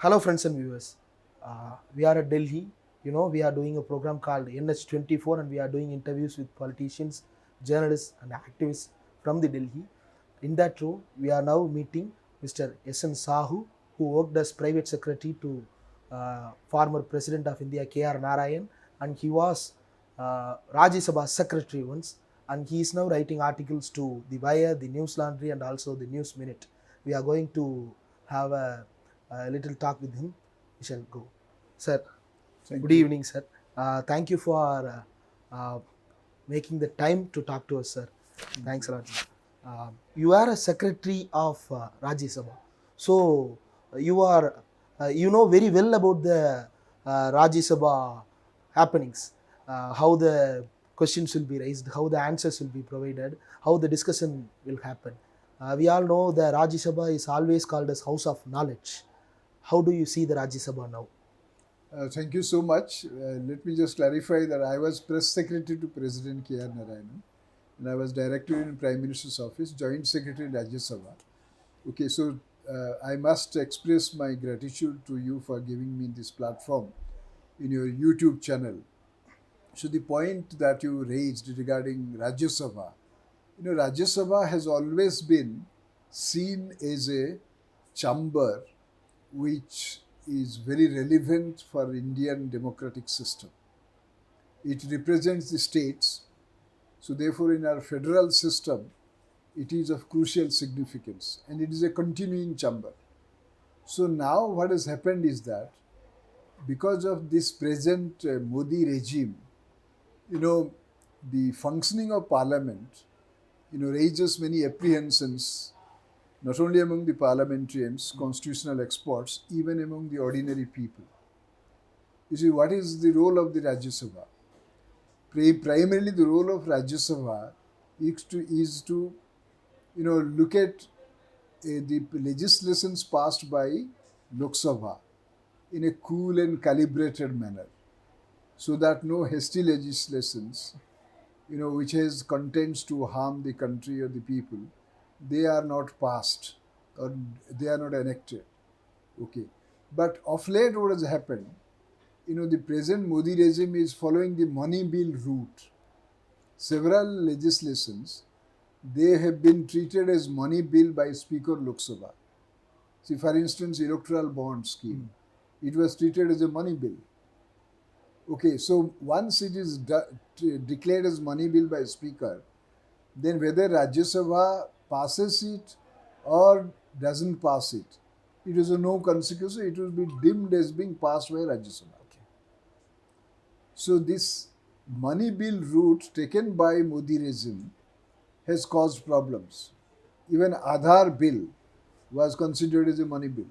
Hello, friends and viewers. We are at Delhi. We are doing a program called NH24 and we are doing interviews with politicians, journalists, and activists from the Delhi. In that row, we are now meeting Mr. S.N. Sahu, who worked as private secretary to former President of India, K.R. Narayan, and he was Rajya Sabha secretary once, and he is now writing articles to the Wire, the News Laundry, and also the News Minute. We are going to have a little talk with him. We shall go. Sir, good evening, sir. Thank you for making the time to talk to us, sir. Thanks a lot. You are a secretary of Rajya Sabha. So, you are, you know very well about the Rajya Sabha happenings, how the questions will be raised, how the answers will be provided, how the discussion will happen. We all know the Rajya Sabha is always called as House of Knowledge. How do you see the Rajya Sabha now? Thank you so much. Let me just clarify that I was press secretary to President K.R. Narayan, and I was director in Prime Minister's office, joint secretary Rajya Sabha. Okay, so I must express my gratitude to you for giving me this platform in your YouTube channel. So the point that you raised regarding Rajya Sabha, Rajya Sabha has always been seen as a chamber which is very relevant for Indian democratic system. It represents the states, so therefore in our federal system, it is of crucial significance and it is a continuing chamber. So now what has happened is that because of this present Modi regime, the functioning of parliament, raises many apprehensions not only among the parliamentarians, constitutional experts, even among the ordinary people. You see, what is the role of the Rajya Sabha? Primarily, the role of Rajya Sabha is to look at the legislations passed by Lok Sabha in a cool and calibrated manner, so that no hasty legislations, which has contents to harm the country or the people, they are not passed or they are not enacted. Okay. But of late what has happened, the present Modi regime is following the money bill route. Several legislations, they have been treated as money bill by Speaker Lok Sabha. See, for instance, electoral bond scheme, it was treated as a money bill. Okay, so once it is declared as money bill by Speaker, then whether Rajya Sabha passes it or doesn't pass it, it is of no consequence. It will be deemed as being passed by Rajya Sabha. Okay. So this money bill route taken by Modi regime has caused problems. Even Aadhaar bill was considered as a money bill.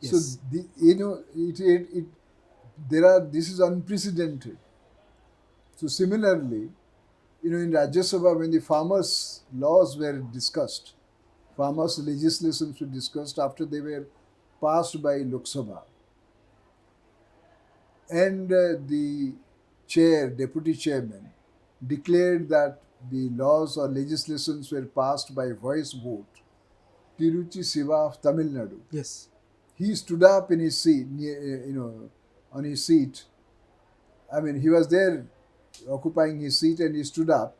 Yes. So this is unprecedented. So similarly, in Rajya Sabha, when the farmers' laws were discussed, farmers' legislations were discussed after they were passed by Lok Sabha, and the deputy chairman, declared that the laws or legislations were passed by voice vote. Tiruchi Siva of Tamil Nadu. Yes. He stood up in his seat, on his seat. I mean, he was there occupying his seat and he stood up.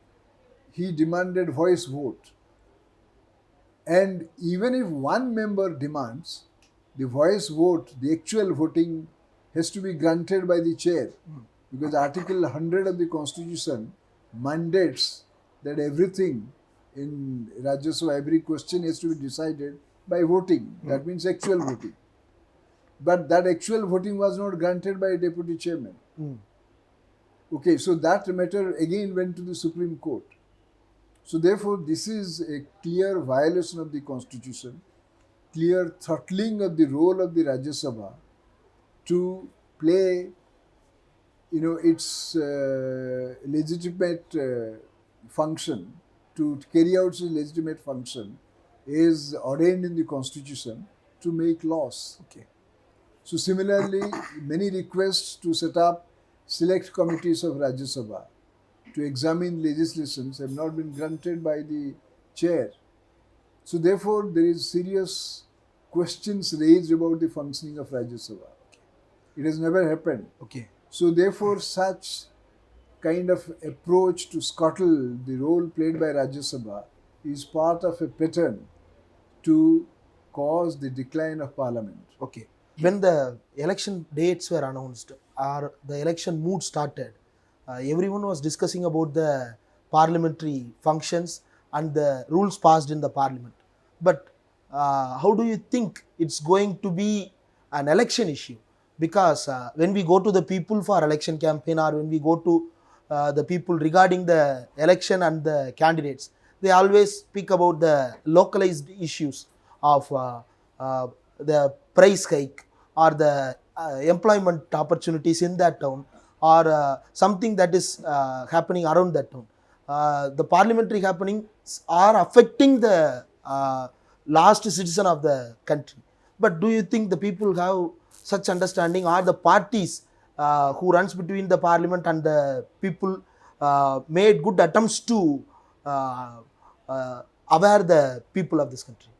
He demanded voice vote. And even if one member demands, the voice vote, the actual voting has to be granted by the chair. Because Article 100 of the Constitution mandates that everything in Rajya Sabha, every question has to be decided by voting. That means actual voting. But that actual voting was not granted by a deputy chairman. Okay, so that matter again went to the Supreme Court. So therefore, this is a clear violation of the Constitution, clear throttling of the role of the Rajya Sabha to play, its legitimate function, to carry out its legitimate function is ordained in the Constitution to make laws. Okay. So similarly, many requests to set up select committees of Rajya Sabha to examine legislations have not been granted by the chair. So therefore, there is serious questions raised about the functioning of Rajya Sabha. It has never happened. Okay. So therefore, such kind of approach to scuttle the role played by Rajya Sabha is part of a pattern to cause the decline of Parliament. Okay. When the election dates were announced or the election mood started, everyone was discussing about the parliamentary functions and the rules passed in the parliament. But how do you think it's going to be an election issue? Because when we go to the people for election campaign or when we go to the people regarding the election and the candidates, they always speak about the localized issues of the price hike or the employment opportunities in that town or something that is happening around that town. The parliamentary happenings are affecting the last citizen of the country. But do you think the people have such understanding, or the parties who runs between the parliament and the people made good attempts to aware the people of this country?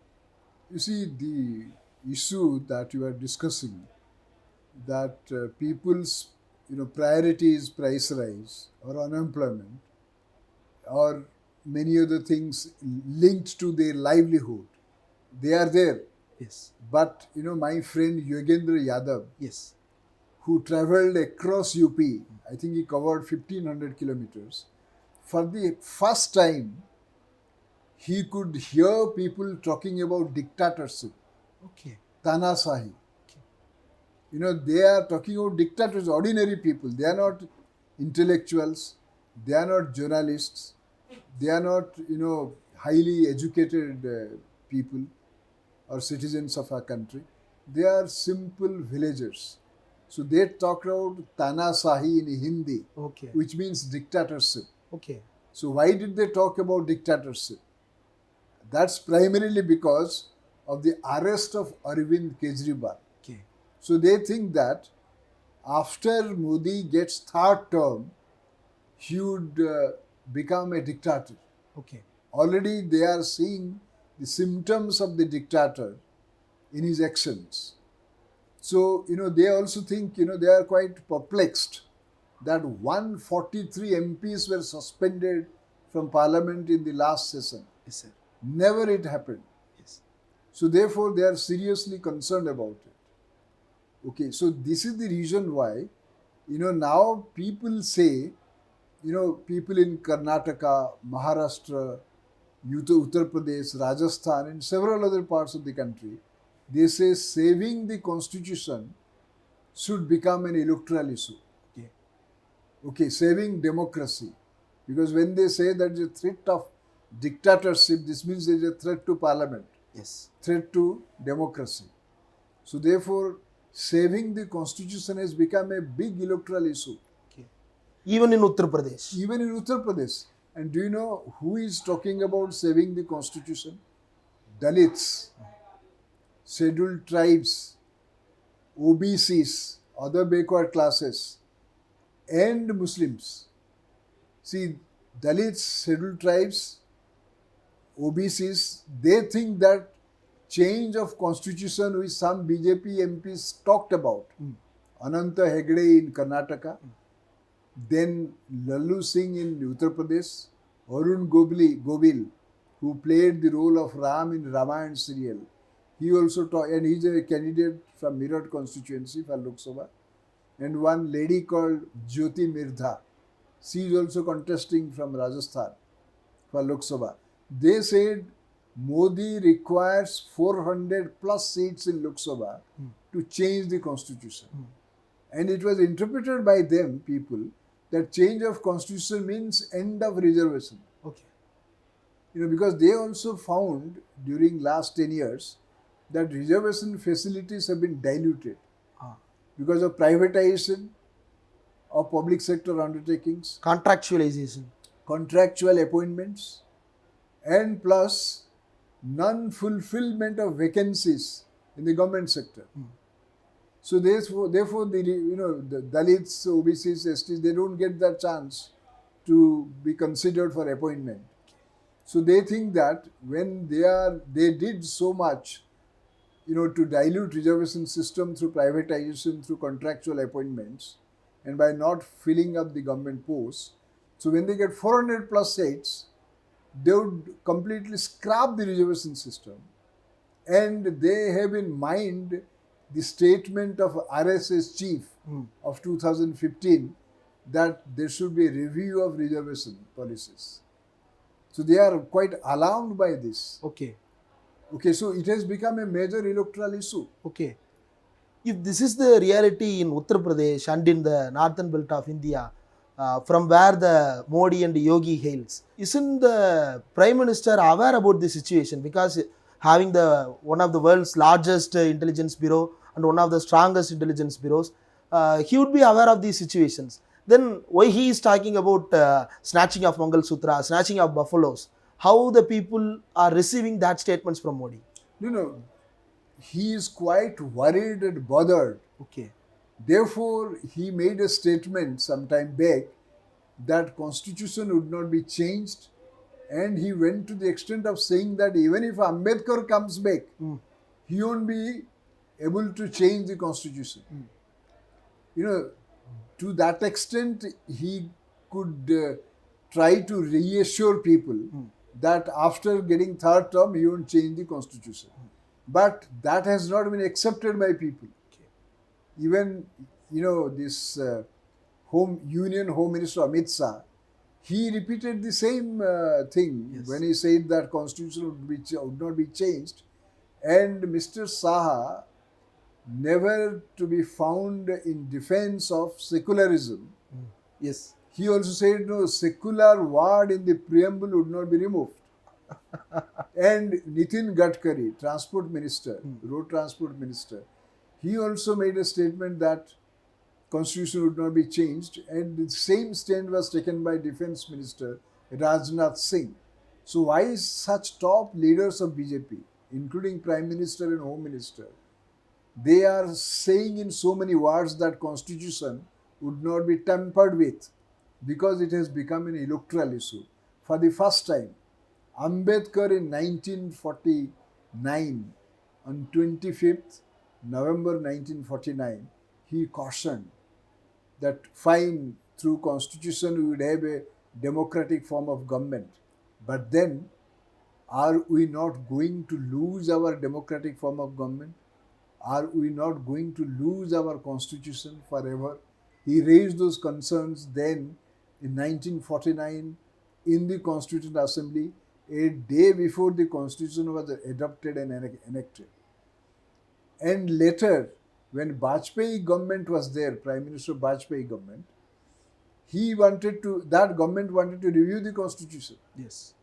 You see, the issue that you are discussing, that people's priority is price rise or unemployment or many other things linked to their livelihood, they are there. Yes. But my friend Yogendra Yadav, Yes. who travelled across UP, I think he covered 1500 kilometers. For the first time, he could hear people talking about dictatorship, Okay. Tanasahi. They are talking about dictators, ordinary people. They are not intellectuals. They are not journalists. They are not, highly educated people or citizens of our country. They are simple villagers. So they talk about Tanasahi in Hindi, Okay. which means dictatorship. Okay. So why did they talk about dictatorship? That's primarily because of the arrest of Arvind Kejriwal. Okay. So they think that after Modi gets third term, he would become a dictator. Okay. Already they are seeing the symptoms of the dictator in his actions. So, they also think, they are quite perplexed that 143 MPs were suspended from parliament in the last session. Yes, sir. Never it happened. Yes. So therefore they are seriously concerned about it. Okay, so this is the reason why, now people say, people in Karnataka, Maharashtra, Uttar Pradesh, Rajasthan and several other parts of the country, they say saving the constitution should become an electoral issue. Okay. Okay, saving democracy. Because when they say that the threat of dictatorship, this means there is a threat to parliament. Yes. Threat to democracy. So therefore, saving the constitution has become a big electoral issue. Okay. Even in Uttar Pradesh. Even in Uttar Pradesh. And do you know who is talking about saving the constitution? Dalits, scheduled tribes, OBCs, other backward classes, and Muslims. See, Dalits, scheduled tribes, OBCs, they think that change of constitution which some BJP MPs talked about, Ananta Hegde in Karnataka, then Lallu Singh in Uttar Pradesh, Arun Gobil, who played the role of Ram in Ramayana serial. He also taught, and he's a candidate from Meerut constituency for Lok Sabha. And one lady called Jyoti Mirdha, she is also contesting from Rajasthan for Lok Sabha. They said Modi requires 400 plus seats in Lok Sabha to change the constitution. And it was interpreted by them, people, that change of constitution means end of reservation. Okay. Because they also found during last 10 years that reservation facilities have been diluted because of privatization of public sector undertakings, Contractualization. contractual appointments, and plus non-fulfillment of vacancies in the government sector. So therefore, the Dalits, OBCs, STs, they don't get that chance to be considered for appointment. So they think that when they did so much to dilute reservation system through privatization, through contractual appointments, and by not filling up the government posts. So when they get 400 plus seats, they would completely scrap the reservation system. And they have in mind the statement of RSS chief of 2015 that there should be a review of reservation policies. So they are quite alarmed by this. Okay. Okay, so it has become a major electoral issue. Okay. If this is the reality in Uttar Pradesh and in the northern belt of India, from where the Modi and Yogi hails, isn't the Prime Minister aware about the situation? Because having the one of the world's largest intelligence bureau and one of the strongest intelligence bureaus, he would be aware of these situations. Then why he is talking about snatching of Mangal Sutra, snatching of buffaloes? How the people are receiving that statements from Modi? He is quite worried and bothered. Okay. Therefore, he made a statement some time back that constitution would not be changed, and he went to the extent of saying that even if Ambedkar comes back, he won't be able to change the constitution. To that extent, he could try to reassure people that after getting third term, he won't change the constitution. But that has not been accepted by people. Okay. Even, this Home Minister Amit Shah, he repeated the same thing when he said that constitution would not be changed. And Mr. Saha, never to be found in defense of secularism. Yes. He also said, no, secular word in the preamble would not be removed. And Nitin Gadkari, Transport Minister, Road Transport Minister, he also made a statement that constitution would not be changed, and the same stand was taken by Defence Minister Rajnath Singh. So why such top leaders of BJP, including Prime Minister and Home Minister, they are saying in so many words that constitution would not be tampered with because it has become an electoral issue. For the first time, Ambedkar in 1949, on 25th November 1949, he cautioned that fine, through constitution we would have a democratic form of government. But then, are we not going to lose our democratic form of government? Are we not going to lose our constitution forever? He raised those concerns then in 1949 in the Constituent Assembly, a day before the constitution was adopted and enacted. And later, when Vajpayee government was there, Prime Minister Vajpayee government, that government wanted to review the constitution. Yes.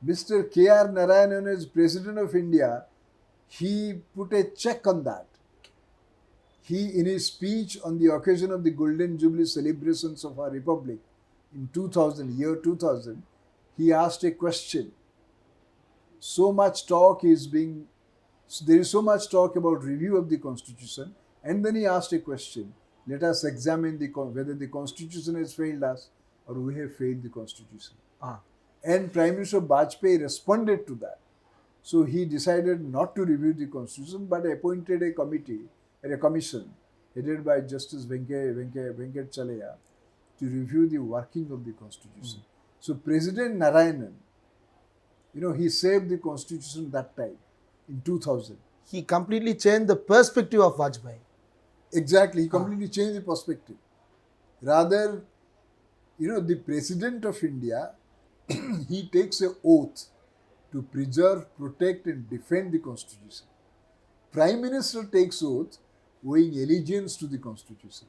Mr. K.R. Narayanan, as President of India, he put a check on that. He, in his speech on the occasion of the Golden Jubilee celebrations of our Republic in 2000, he asked a question. There is so much talk about review of the constitution, and then he asked a question. Let us examine whether the constitution has failed us or we have failed the constitution. And Prime Minister Vajpayee responded to that. So he decided not to review the constitution, but appointed a commission headed by Justice Venkat Chalaya to review the working of the constitution. So President Narayanan, he saved the constitution that time in 2000. He completely changed the perspective of Vajpayee. Exactly, he completely changed the perspective. Rather, the President of India, he takes an oath to preserve, protect and defend the constitution. Prime Minister takes oath owing allegiance to the constitution.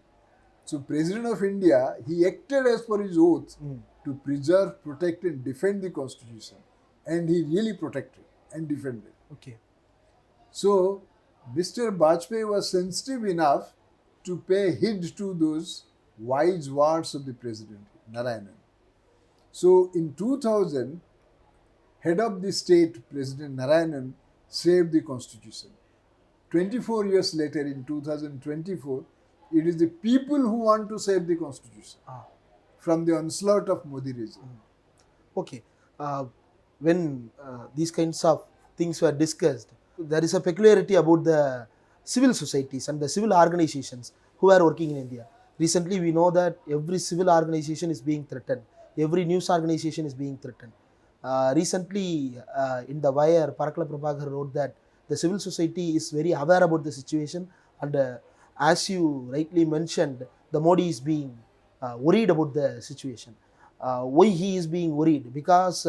So President of India, he acted as per his oath to preserve, protect and defend the constitution. And he really protected and defended. Okay. So Mr. Vajpayee was sensitive enough to pay heed to those wise words of the President, Narayanan. So in 2000, head of the state, President Narayanan, saved the constitution. 24 years later, in 2024, it is the people who want to save the constitution from the onslaught of Modi regime. Okay. When these kinds of things were discussed, there is a peculiarity about the civil societies and the civil organizations who are working in India. Recently, we know that every civil organization is being threatened. Every news organization is being threatened. Recently, in the Wire, Parakala Prabhakar wrote that the civil society is very aware about the situation, and as you rightly mentioned, the Modi is being worried about the situation. Why he is being worried? Because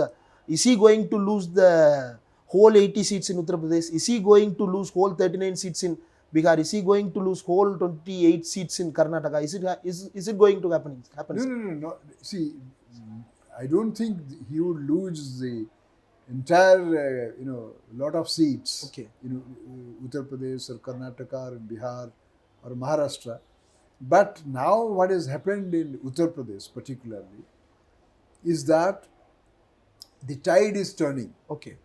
is he going to lose the whole 80 seats in Uttar Pradesh? Is he going to lose whole 39 seats in Bihar? Is he going to lose whole 28 seats in Karnataka? Is it going to happen? No. See, I don't think he would lose the entire, lot of seats. Okay. Uttar Pradesh or Karnataka or Bihar or Maharashtra. But now what has happened in Uttar Pradesh particularly is that the tide is turning. Okay.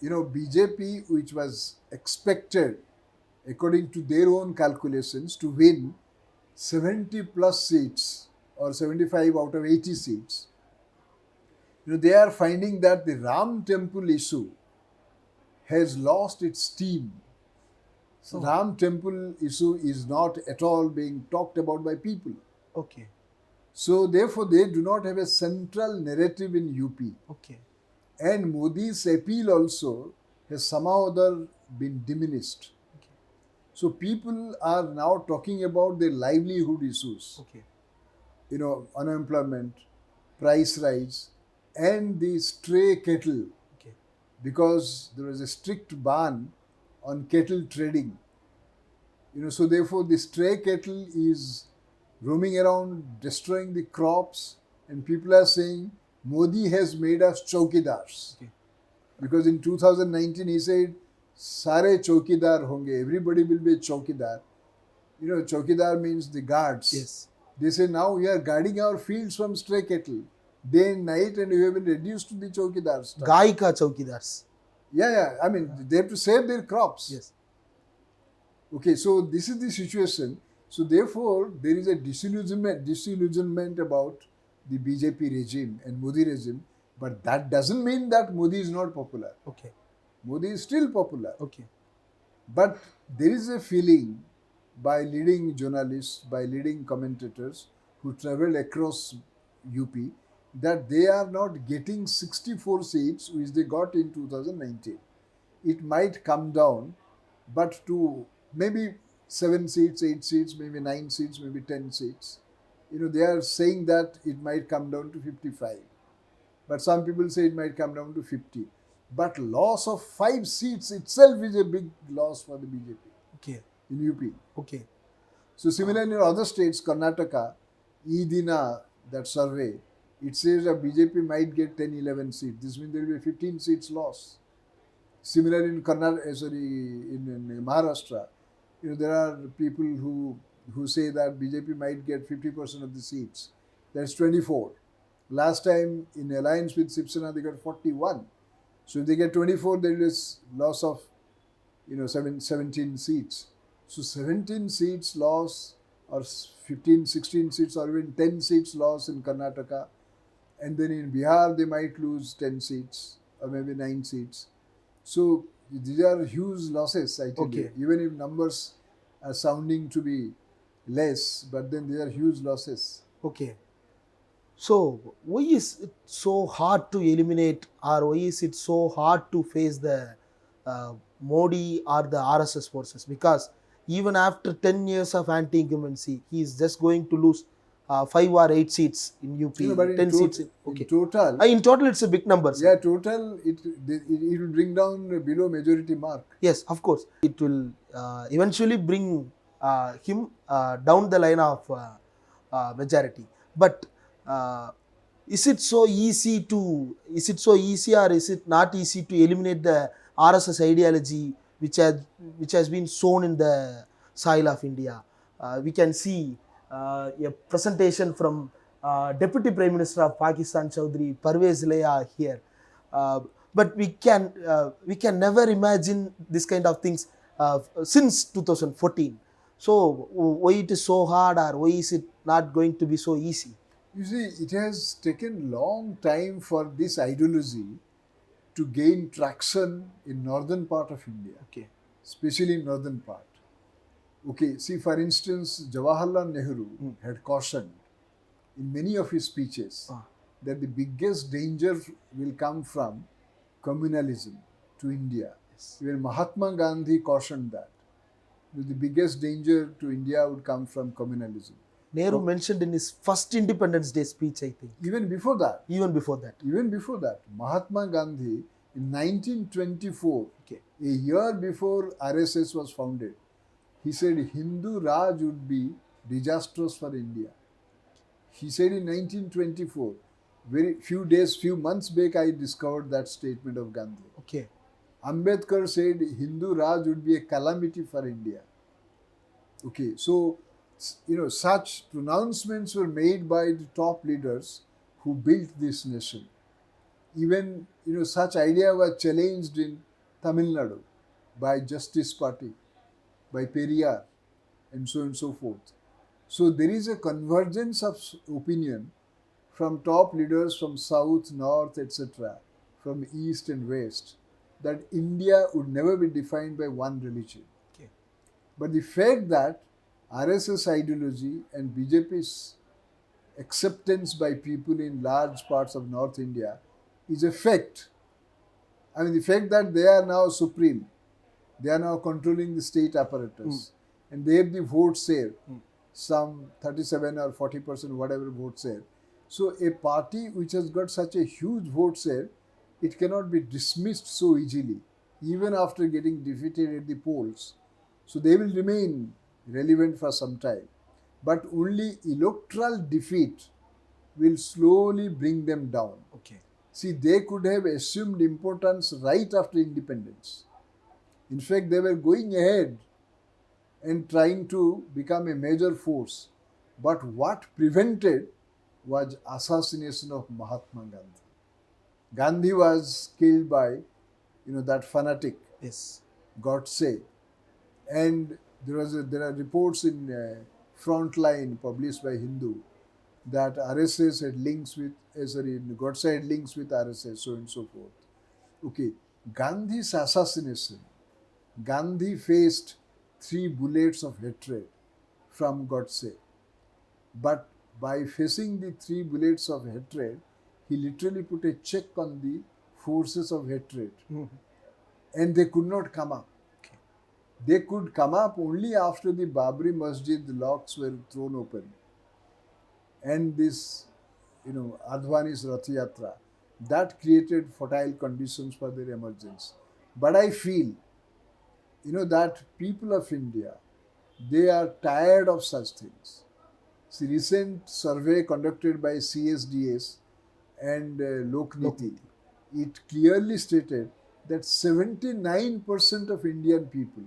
BJP, which was expected, according to their own calculations, to win 70 plus seats or 75 out of 80 seats, they are finding that the Ram temple issue has lost its steam. So Ram temple issue is not at all being talked about by people. Okay. So therefore they do not have a central narrative in UP. Okay. And Modi's appeal also has somehow or other been diminished. Okay. So people are now talking about their livelihood issues. Okay. Unemployment, price rise, and the stray cattle. Okay. Because there was a strict ban on cattle trading. So therefore the stray cattle is roaming around, destroying the crops, and people are saying Modi has made us chowkidars. Okay. Because in 2019 he said, Sare chowkidar honge, everybody will be a chowkidar. Chowkidar means the guards. Yes. They say now we are guarding our fields from stray cattle day and night, and we have been reduced to the chowkidars. Gai ka chowkidars. Yeah. I mean, they have to save their crops. Yes. Okay, so this is the situation. So therefore, there is a disillusionment about the BJP regime and Modi regime, but that doesn't mean that Modi is not popular. Okay. Modi is still popular. Okay. But there is a feeling by leading journalists, by leading commentators who travel across UP, that they are not getting 64 seats which they got in 2019. It might come down, but to maybe 7 seats, 8 seats, maybe 9 seats, maybe 10 seats. They are saying that it might come down to 55. But some people say it might come down to 50. But loss of 5 seats itself is a big loss for the BJP. Okay. In UP. Okay. So similarly in other states, Karnataka, Idina, that survey, it says that BJP might get 10, 11 seats. This means there will be 15 seats loss. Similar in in Maharashtra, there are people who say that BJP might get 50% of the seats. That's 24. Last time in alliance with Shiv Sena, they got 41. So if they get 24, there is loss of 17 seats. So 17 seats loss, or 15, 16 seats, or even 10 seats loss in Karnataka. And then in Bihar, they might lose 10 seats or maybe 9 seats. So these are huge losses, I tell you. Even if numbers are sounding to be less, but then they are huge losses. Okay. So why is it so hard to eliminate, or why is it so hard to face the Modi or the RSS forces? Because even after 10 years of anti-incumbency, he is just going to lose 5 or 8 seats in UP, 10 seats. In total, it's a big number. Yeah, total, it will bring down below majority mark. Yes, of course. It will eventually bring him down the line of majority. But is it so easy or is it not easy to eliminate the RSS ideology which has been sown in the soil of India? We can see a presentation from Deputy Prime Minister of Pakistan, Chaudhry Parvez Leah here. But we can never imagine this kind of things since 2014. So why it is so hard, or why is it not going to be so easy? You see, it has taken long time for this ideology to gain traction in northern part of India, Okay. especially in northern part. Okay, see, for instance, Jawaharlal Nehru had cautioned in many of his speeches that the biggest danger will come from communalism to India. Yes. Even Mahatma Gandhi cautioned that the biggest danger to India would come from communalism. Nehru mentioned in his first Independence Day speech, I think. Even before that, Even before that. Mahatma Gandhi in 1924, Okay. a year before RSS was founded, he said Hindu Raj would be disastrous for India. He said in 1924, few months back, I discovered that statement of Gandhi. Okay. Ambedkar said Hindu Raj would be a calamity for India. Okay, so, such pronouncements were made by the top leaders who built this nation. Even, such idea was challenged in Tamil Nadu by Justice Party, by Periyar, and so on and so forth. So there is a convergence of opinion from top leaders from south, north, etc., from east and west, that India would never be defined by one religion. Okay. But the fact that RSS ideology and BJP's acceptance by people in large parts of North India is a fact. I mean, the fact that they are now supreme, they are now controlling the state apparatus, and they have the vote share, some 37 or 40%, whatever vote share. So a party which has got such a huge vote share, it cannot be dismissed so easily, even after getting defeated at the polls. So they will remain relevant for some time. But only electoral defeat will slowly bring them down. Okay. See, they could have assumed importance right after independence. In fact, they were going ahead and trying to become a major force. But what prevented was assassination of Mahatma Gandhi. Gandhi was killed by, that fanatic, Yes. Godse. And there are reports in Frontline published by Hindu that RSS had links with, Godse had links with RSS, so on and so forth. Okay, Gandhi's assassination, Gandhi faced 3 bullets of hatred from Godse. But by facing the 3 bullets of hatred, he literally put a check on the forces of hatred. And they could not come up. Okay. They could come up only after the Babri Masjid locks were thrown open. And this, Advani's Rath Yatra, that created fertile conditions for their emergence. But I feel, that people of India, they are tired of such things. See, recent survey conducted by CSDS and Lokniti, it clearly stated that 79% of Indian people,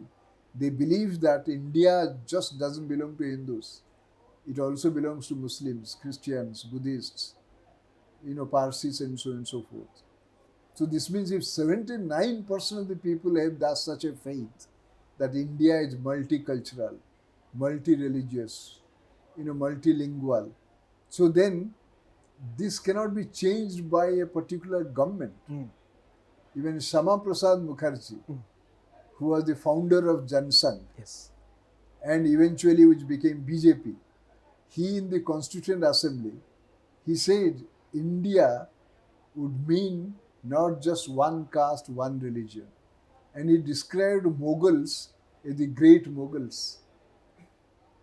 they believe that India just doesn't belong to Hindus. It also belongs to Muslims, Christians, Buddhists, Parsis, and so on and so forth. So this means if 79% of the people have such a faith that India is multicultural, multi-religious, multilingual, so then this cannot be changed by a particular government. Even Shama Prasad Mukherjee, who was the founder of Jansangh, Yes. and eventually which became BJP, he in the Constituent Assembly, he said India would mean not just one caste, one religion. And he described Mughals as the great Mughals.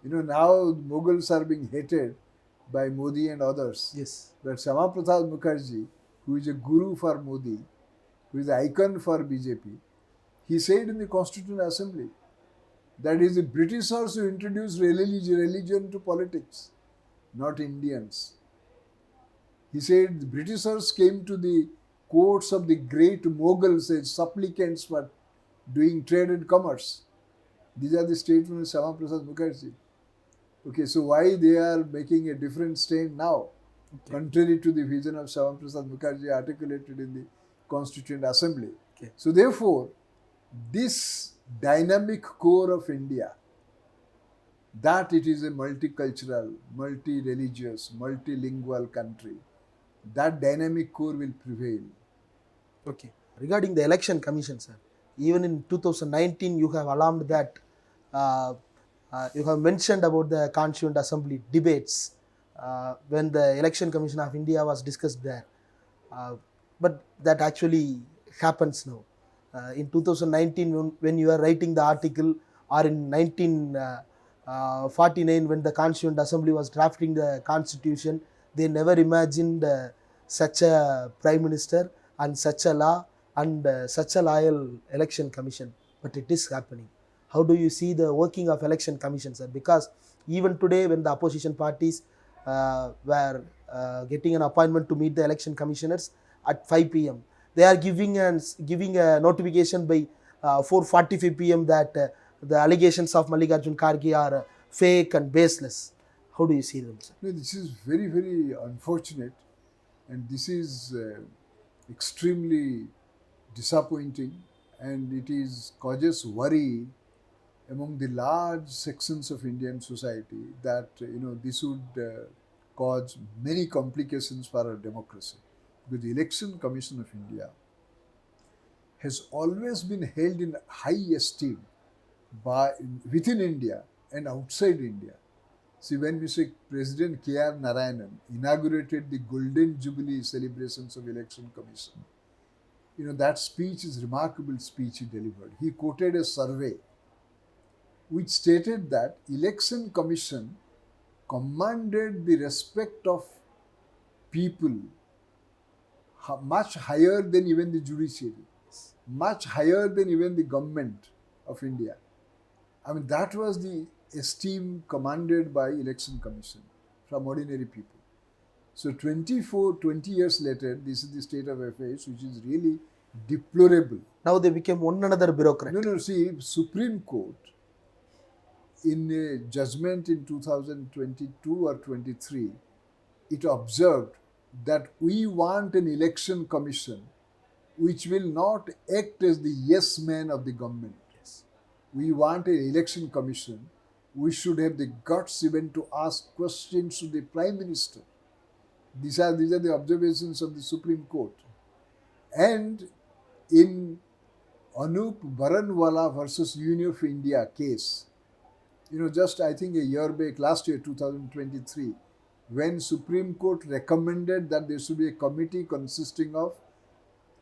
Now Mughals are being hated by Modi and others. Yes. But Shama Prasad Mukherjee, who is a guru for Modi, who is the icon for BJP, he said in the Constituent Assembly that it is the Britishers who introduced religion to politics, not Indians. He said the Britishers came to the courts of the great Mughals as supplicants for doing trade and commerce. These are the statements of Shama Prasad Mukherjee. Okay, so why they are making a different stand now, contrary to the vision of Shama Prasad Mukherjee articulated in the Constituent Assembly. Okay. So therefore, this dynamic core of India, that it is a multicultural, multi-religious, multilingual country, that dynamic core will prevail. Okay. regarding the election commission, sir, even in 2019 you have alarmed that uh, you have mentioned about the Constituent Assembly debates when the Election Commission of India was discussed there. Uh, but that actually happens now. In 2019, when you are writing the article, or in 1949, when the Constituent Assembly was drafting the Constitution, they never imagined such a Prime Minister and such a law and such a loyal election commission. But it is happening. How do you see the working of election commission, sir? Because even today, when the opposition parties were getting an appointment to meet the election commissioners at 5 p.m., they are giving a notification by 4:45 p.m. that the allegations of Mallikarjun Kharge are fake and baseless. How do you see them, sir? No, this is very, very unfortunate, and this is extremely disappointing, and it is causes worry among the large sections of Indian society that this would cause many complications for our democracy. Because the Election Commission of India has always been held in high esteem within India and outside India. See, when Mr. President K.R. Narayanan inaugurated the Golden Jubilee celebrations of Election Commission, that speech is a remarkable speech he delivered. He quoted a survey which stated that Election Commission commanded the respect of people much higher than even the judiciary, much higher than even the government of India. I mean, that was the esteem commanded by Election Commission from ordinary people. So 20 years later, this is the state of affairs, which is really deplorable. Now they became one another bureaucrat. No, see, Supreme Court, in a judgment in 2022 or 23, it observed that we want an election commission which will not act as the yes man of the government. Yes. We want an election commission which should have the guts even to ask questions to the Prime Minister. These are the observations of the Supreme Court. And in Anup Baranwala versus Union of India case, just I think a year back, last year, 2023, when Supreme Court recommended that there should be a committee consisting of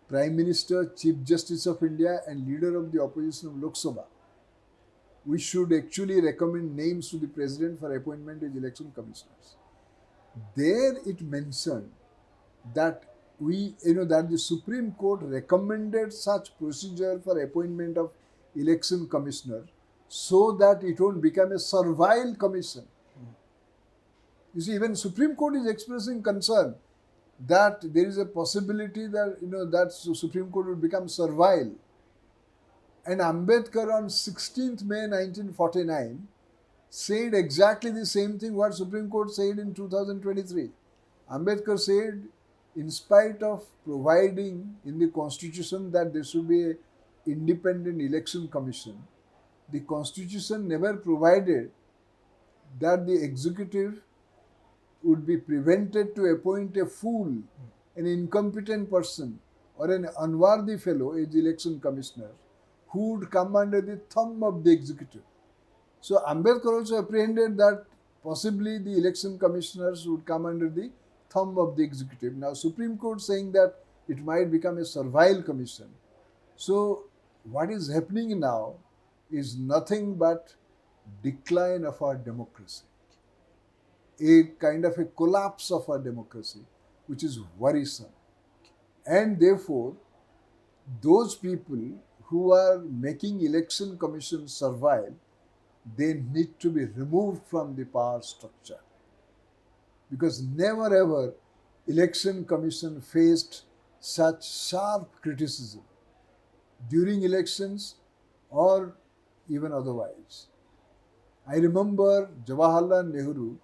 Prime Minister, Chief Justice of India and Leader of the Opposition of Lok Sabha, we should actually recommend names to the President for appointment as election commissioners. There it mentioned that that the Supreme Court recommended such procedure for appointment of election commissioner so that it won't become a servile commission. You see, even Supreme Court is expressing concern that there is a possibility that that Supreme Court will become servile. And Ambedkar on 16th May 1949 said exactly the same thing what Supreme Court said in 2023. Ambedkar said, in spite of providing in the Constitution that there should be an independent election commission, the Constitution never provided that the executive would be prevented to appoint a fool, an incompetent person, or an unworthy fellow as election commissioner who would come under the thumb of the executive. So Ambedkar also apprehended that possibly the election commissioners would come under the thumb of the executive. Now Supreme Court saying that it might become a servile commission. So what is happening now is nothing but decline of our democracy, a kind of a collapse of our democracy, which is worrisome. And therefore, those people who are making election commissions servile, they need to be removed from the power structure. Because never ever election commission faced such sharp criticism during elections or even otherwise. I remember Jawaharlal Nehru,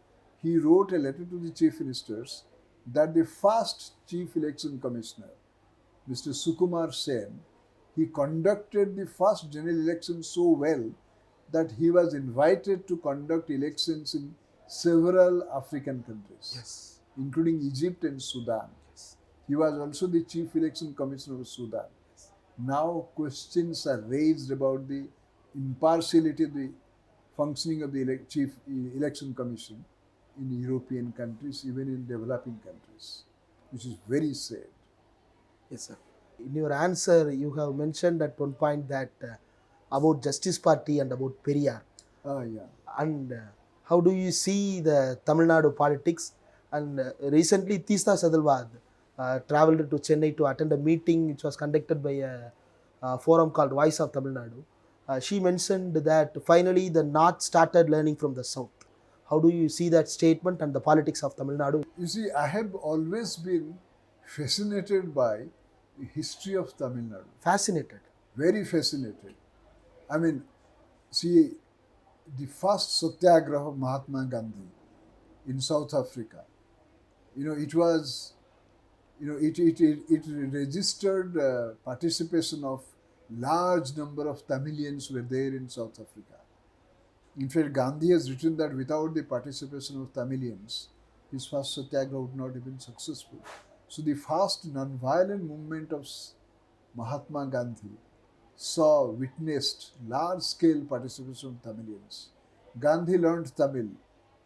he wrote a letter to the chief ministers that the first chief election commissioner, Mr. Sukumar Sen, he conducted the first general election so well that he was invited to conduct elections in several African countries, Yes. including Egypt and Sudan. Yes. He was also the chief election commissioner of Sudan. now questions are raised about the impartiality of the functioning of the chief election commission in European countries, even in developing countries, which is very sad. Yes, sir. In your answer, you have mentioned at one point that about Justice Party and about Periyar. Yeah. And how do you see the Tamil Nadu politics? And recently, Teesta Sadalwad traveled to Chennai to attend a meeting which was conducted by a forum called Voice of Tamil Nadu. She mentioned that finally the North started learning from the South. How do you see that statement and the politics of Tamil Nadu? You see, I have always been fascinated by the history of Tamil Nadu. Fascinated. Very fascinated. I mean, see, the first Satyagraha of Mahatma Gandhi in South Africa, it was, it registered participation of large number of Tamilians were there in South Africa. In fact, Gandhi has written that without the participation of Tamilians, his first Satyagraha would not have been successful. So the first non-violent movement of Mahatma Gandhi witnessed large-scale participation of Tamilians. Gandhi learned Tamil.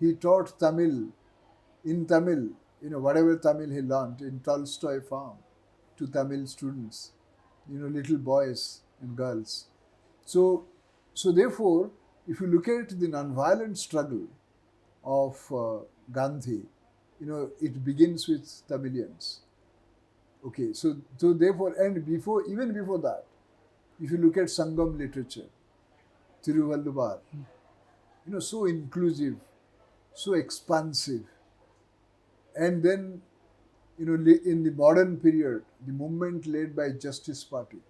He taught Tamil, in Tamil, whatever Tamil he learned in Tolstoy farm to Tamil students, little boys and girls. So therefore, if you look at the non-violent struggle of Gandhi, it begins with Tamilians. Okay, so therefore, and even before that, if you look at Sangam literature, Thiruvalluvar, so inclusive, so expansive. And then, in the modern period, the movement led by Justice Party,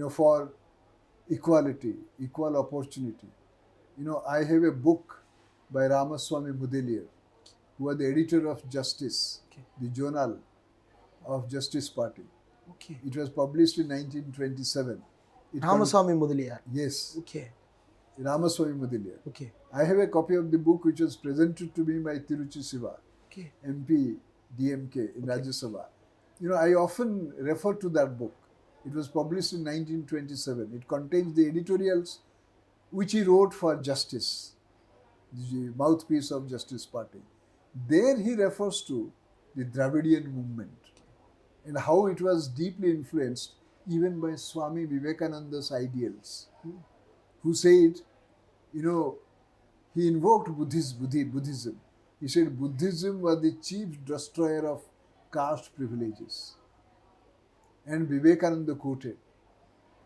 for equality, equal opportunity. I have a book by Ramaswamy Modiya, who was the editor of Justice, the journal of Justice Party. Okay. It was published in 1927. Ramaswamy Mudaliar. Yes. Okay. Ramaswamy Modiya. Okay. I have a copy of the book which was presented to me by Tiruchi Siva, Okay. MP DMK in Rajya Sabha. I often refer to that book. It was published in 1927. It contains the editorials which he wrote for Justice, the mouthpiece of Justice Party. There he refers to the Dravidian movement and how it was deeply influenced even by Swami Vivekananda's ideals, who said, he invoked Buddhism. He said Buddhism was the chief destroyer of caste privileges. And Vivekananda quoted,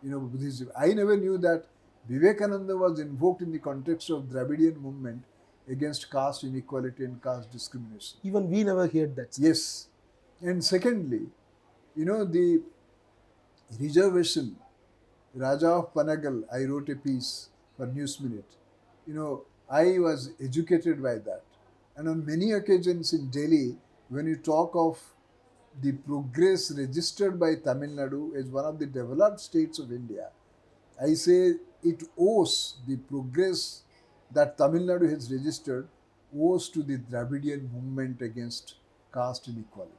Buddhism. I never knew that Vivekananda was invoked in the context of Dravidian movement against caste inequality and caste discrimination. Even we never heard that. Yes. And secondly, the reservation, Raja of Panagal, I wrote a piece for News Minute. I was educated by that. And on many occasions in Delhi, when you talk of the progress registered by Tamil Nadu as one of the developed states of India, I say it owes the progress that Tamil Nadu has registered owes to the Dravidian movement against caste inequality.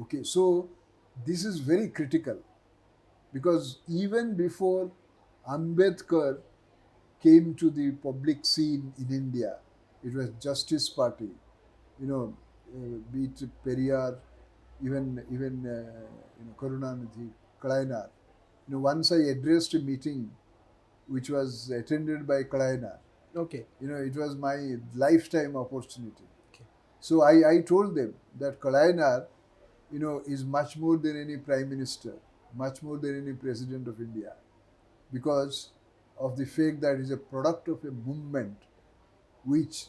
Okay, so this is very critical because even before Ambedkar came to the public scene in India, it was Justice Party, be it Periyar, even Karunanidhi, Kalainar. Once I addressed a meeting which was attended by Kalainar. Okay. It was my lifetime opportunity. Okay. So I told them that Kalainar, is much more than any Prime Minister, much more than any President of India, because of the fact that he's a product of a movement which,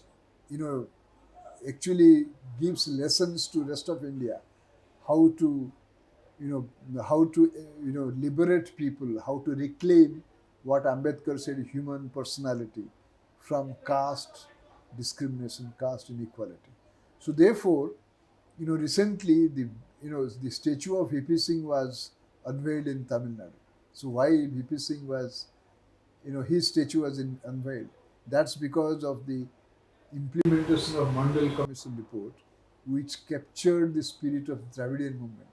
actually gives lessons to rest of India, how to liberate people, how to reclaim what Ambedkar said, human personality from caste discrimination, caste inequality. So therefore, recently the statue of VP Singh was unveiled in Tamil Nadu. So why VP Singh was, his statue was unveiled? That's because of the implementation of Mandal Commission report, which captured the spirit of Dravidian movement.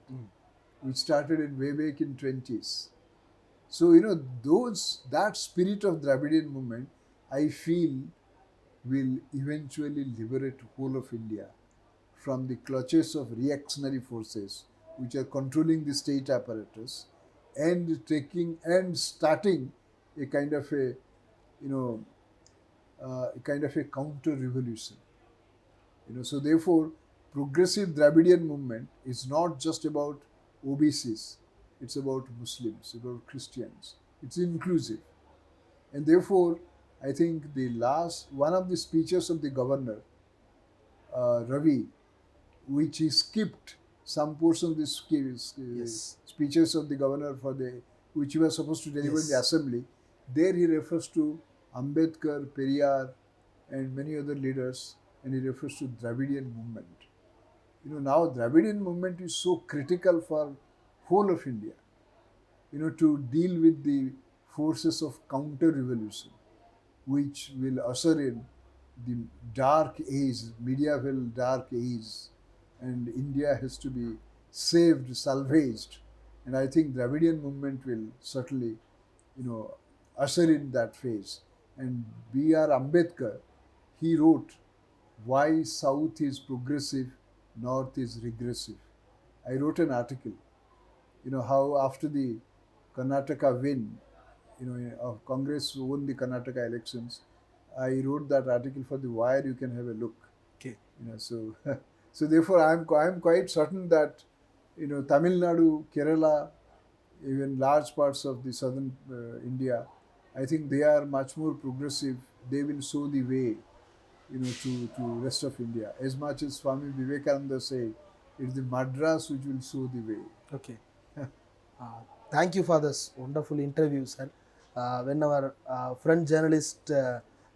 which started in way back in 20s. So, that spirit of Dravidian movement, I feel, will eventually liberate whole of India from the clutches of reactionary forces which are controlling the state apparatus and starting a kind of a counter revolution. So therefore, progressive Dravidian movement is not just about OBCs, it's about Muslims, about Christians. It's inclusive. And therefore, I think one of the speeches of the governor, Ravi, which he skipped some portion of the Yes. speeches of the governor which he was supposed to deliver in the Yes. assembly. There he refers to Ambedkar, Periyar, and many other leaders, and he refers to Dravidian movement. Now Dravidian movement is so critical for whole of India, to deal with the forces of counter revolution, which will usher in the dark age, medieval dark age, and India has to be saved, salvaged. And I think Dravidian movement will certainly, usher in that phase. And B.R. Ambedkar, he wrote, "Why South is progressive, North is regressive." I wrote an article, how after the Karnataka win, Congress won the Karnataka elections. I wrote that article for the Wire. You can have a look. Okay. So so therefore I'm quite certain that Tamil Nadu, Kerala, even large parts of the southern India, I think they are much more progressive. They will show the way, to rest of India. As much as Swami Vivekananda said, it's the Madras which will show the way. Okay. Thank you for this wonderful interview, sir. When our friend journalist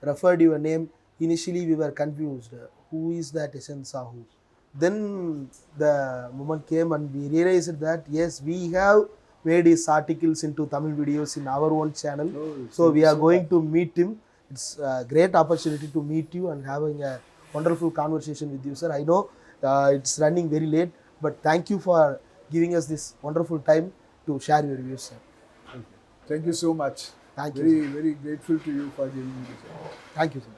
referred your name, initially we were confused. Who is that SN Sahu? Then the moment came and we realized that yes, we have made his articles into Tamil videos in our own channel. So we are going to meet him. It's a great opportunity to meet you and having a wonderful conversation with you, sir. I know it's running very late, but thank you for giving us this wonderful time to share your views, sir. Okay. Thank you so much. Thank you. Very, very grateful to you for giving me this. Thank you, sir.